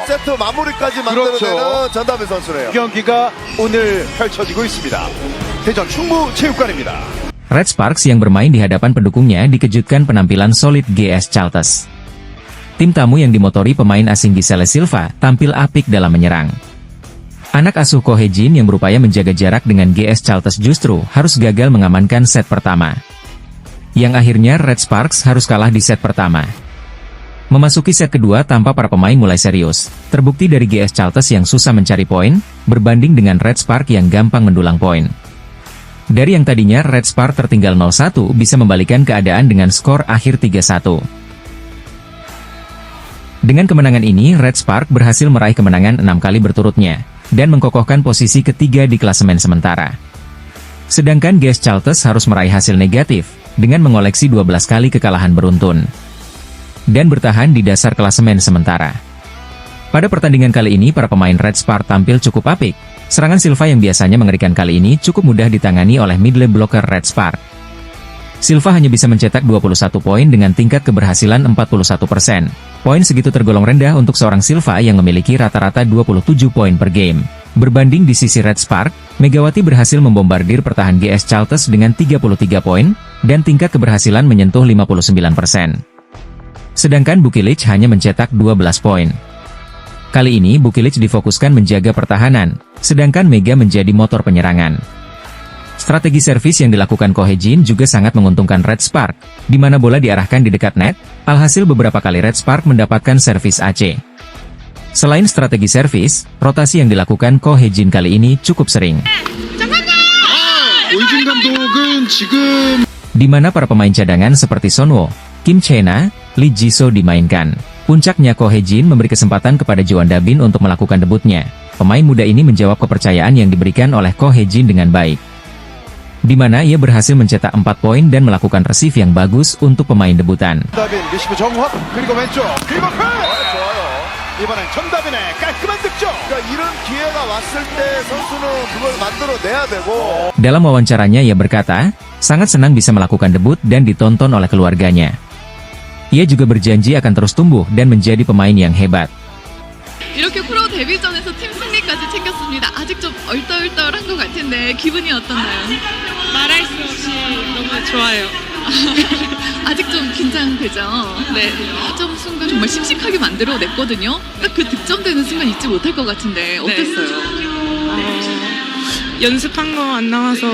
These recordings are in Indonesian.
세트 마무리까지 그렇죠. 만들어내는 전다빈 선수네요. 경기가 오늘 펼쳐지고 있습니다. 대전 충무체육관입니다. Red Sparks yang bermain di hadapan pendukungnya dikejutkan penampilan solid GS Chalters. Tim tamu yang dimotori pemain asing Gisele Silva tampil apik dalam menyerang. Anak asuh Ko Hee-jin yang berupaya menjaga jarak dengan GS Chalters justru harus gagal mengamankan set pertama. Yang akhirnya Red Sparks harus kalah di set pertama. Memasuki set kedua tanpa para pemain mulai serius, terbukti dari GS Chalters yang susah mencari poin, berbanding dengan Red Spark yang gampang mendulang poin. Dari yang tadinya Red Spark tertinggal 0-1 bisa membalikan keadaan dengan skor akhir 3-1. Dengan kemenangan ini Red Spark berhasil meraih kemenangan 6 kali berturutnya, dan mengkokohkan posisi ketiga di klasemen sementara. Sedangkan GS Chalters harus meraih hasil negatif, dengan mengoleksi 12 kali kekalahan beruntun, dan bertahan di dasar klasemen sementara. Pada pertandingan kali ini para pemain Red Spark tampil cukup apik. Serangan Silva yang biasanya mengerikan kali ini cukup mudah ditangani oleh middle blocker Red Spark. Silva hanya bisa mencetak 21 poin dengan tingkat keberhasilan 41%. Poin segitu tergolong rendah untuk seorang Silva yang memiliki rata-rata 27 poin per game. Berbanding di sisi Red Spark, Megawati berhasil membombardir pertahanan GS Chalters dengan 33 poin, dan tingkat keberhasilan menyentuh 59%. Sedangkan Bukilic hanya mencetak 12 poin. Kali ini Bukilic difokuskan menjaga pertahanan, sedangkan Mega menjadi motor penyerangan. Strategi servis yang dilakukan Ko Hee-jin juga sangat menguntungkan Red Spark, di mana bola diarahkan di dekat net, alhasil beberapa kali Red Spark mendapatkan servis AC. Selain strategi servis, rotasi yang dilakukan Ko Hee-jin kali ini cukup sering. Di mana para pemain cadangan seperti Sonwo, Kim Chena, Lee Ji-so dimainkan. Puncaknya Ko Hee-jin memberi kesempatan kepada Jo Won-bin untuk melakukan debutnya. Pemain muda ini menjawab kepercayaan yang diberikan oleh Ko Hee-jin dengan baik, di mana ia berhasil mencetak 4 poin dan melakukan receive yang bagus untuk pemain debutan. 전다빈 리시브 정확 그리고 왼쪽 그리고 좋아요. 이번엔 전다빈의 깔끔한 득점. 그러니까 이런 기회가 왔을 때 선수는 그걸 만들어내야 되고. Dalam wawancaranya ia berkata, sangat senang bisa melakukan debut dan ditonton oleh keluarganya. Ia juga berjanji akan terus tumbuh dan menjadi pemain yang hebat. 이렇게 프로 데뷔전에서 팀 승리까지 챙겼습니다. 아직 좀 얼떨떨한 것 같은데 기분이 어떠나요? 말할 수 없이 너무 좋아요. 아직 좀 긴장되죠? 네. 득점 순간 정말 씩씩하게 만들어냈거든요. 딱 그 득점되는 순간 잊지 못할 것 같은데 어땠어요? 연습한 거 안 나와서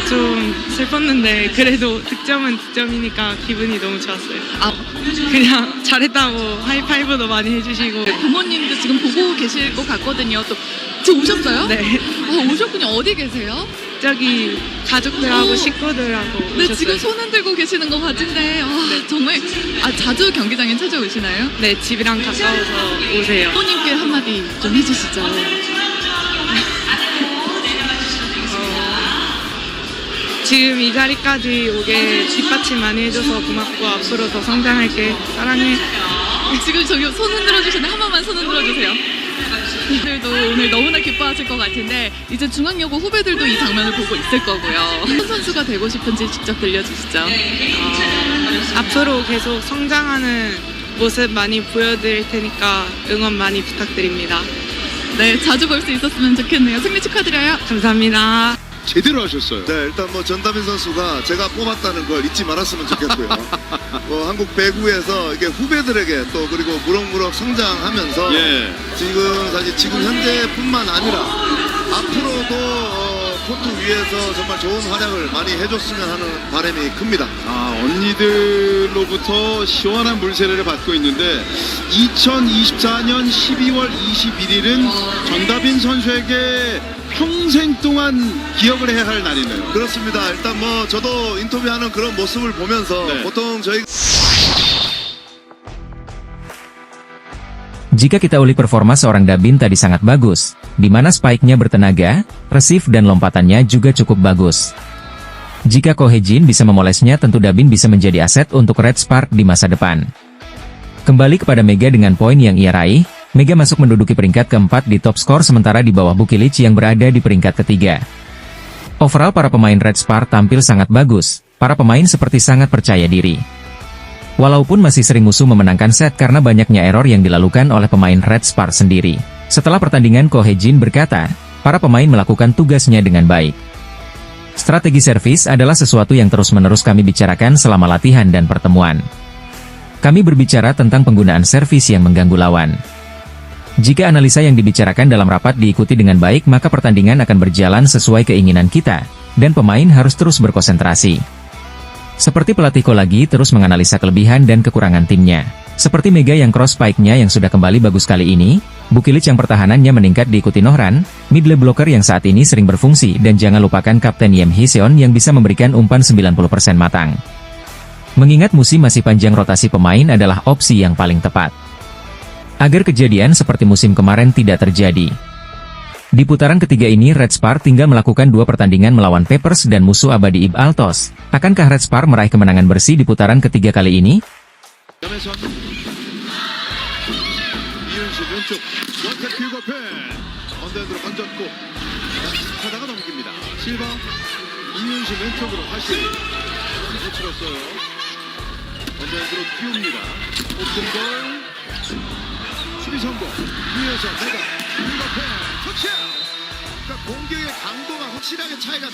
좀 슬펐는데 그래도 득점은 득점이니까 기분이 너무 좋았어요. 그냥 잘했다고 하이파이브도 많이 해주시고. 부모님도 지금 보고 계실 것 같거든요. 또 지금 오셨어요? 네. 오셨군요. 어디 계세요? 저기 가족들하고 식구들하고 네, 오셨어요. 지금 손 흔들고 계시는 것 같은데 정말 자주 경기장에 찾아오시나요? 네, 집이랑 가까워서 오세요. 부모님께 한마디 좀 해주시죠. 지금 이 자리까지 오게 뒷받침 많이 해줘서 고맙고 앞으로 더 성장할게. 사랑해. 지금 저기 손 흔들어 주시는데 한 번만 손 흔들어 주세요. 이들도 오늘 너무나 기뻐하실 것 같은데 이제 중앙여고 후배들도 이 장면을 보고 있을 거고요. 어떤 선수가 되고 싶은지 직접 들려주시죠. 앞으로 계속 성장하는 모습 많이 보여드릴 테니까 응원 많이 부탁드립니다. 네, 자주 볼 수 있었으면 좋겠네요. 승리 축하드려요. 감사합니다. 제대로 하셨어요. 네, 일단 뭐 전다빈 선수가 제가 뽑았다는 걸 잊지 말았으면 좋겠고요. 한국 배구에서 이게 후배들에게 또 그리고 무럭무럭 성장하면서 예. 지금 현재뿐만 아니라 앞으로도 코트 위에서 정말 좋은 활약을 많이 해줬으면 하는 바람이 큽니다. 언니들로부터 시원한 물세례를 받고 있는데 2024년 12월 21일은 전다빈 선수에게 평생 동안 기억을 해야 할 날이네요. 그렇습니다. 일단 뭐 저도 인터뷰하는 그런 모습을 보면서 네. 보통 저희 Jika kita ulik performa seorang Dabin tadi sangat bagus, di mana spike-nya bertenaga, receive dan lompatannya juga cukup bagus. Jika Ko Hee-jin bisa memolesnya tentu Dabin bisa menjadi aset untuk Red Spark di masa depan. Kembali kepada Mega dengan poin yang ia raih, Mega masuk menduduki peringkat keempat di top skor sementara di bawah Bukilic yang berada di peringkat ketiga. Overall para pemain Red Spark tampil sangat bagus, para pemain seperti sangat percaya diri. Walaupun masih sering musuh memenangkan set karena banyaknya error yang dilakukan oleh pemain Red Spark sendiri. Setelah pertandingan Ko Hye-jin berkata, para pemain melakukan tugasnya dengan baik. Strategi servis adalah sesuatu yang terus-menerus kami bicarakan selama latihan dan pertemuan. Kami berbicara tentang penggunaan servis yang mengganggu lawan. Jika analisa yang dibicarakan dalam rapat diikuti dengan baik maka pertandingan akan berjalan sesuai keinginan kita, dan pemain harus terus berkonsentrasi. Seperti pelatih Ko lagi terus menganalisa kelebihan dan kekurangan timnya. Seperti Mega yang cross spike-nya yang sudah kembali bagus kali ini, Bukilic yang pertahanannya meningkat diikuti Nohran, middle blocker yang saat ini sering berfungsi dan jangan lupakan Kapten Yim Hee-seon yang bisa memberikan umpan 90% matang. Mengingat musim masih panjang rotasi pemain adalah opsi yang paling tepat. Agar kejadian seperti musim kemarin tidak terjadi. Di putaran ketiga ini Red Spark tinggal melakukan 2 pertandingan melawan Papers dan musuh abadi Ib Altos. Akankah Red Spark meraih kemenangan bersih di putaran ketiga kali ini? 점에선 이윤식 왼쪽 원탭 큐거펜 언더핸드로 던졌고 하다가 넘깁니다. 실바 이윤식 왼쪽으로 다시 해치렀어요. 언더핸드로 띄웁니다. 오픈볼 수비 성공 위에서 내가 큐거펜 터치아웃. 그러니까 공격의 강도가 확실하게 차이가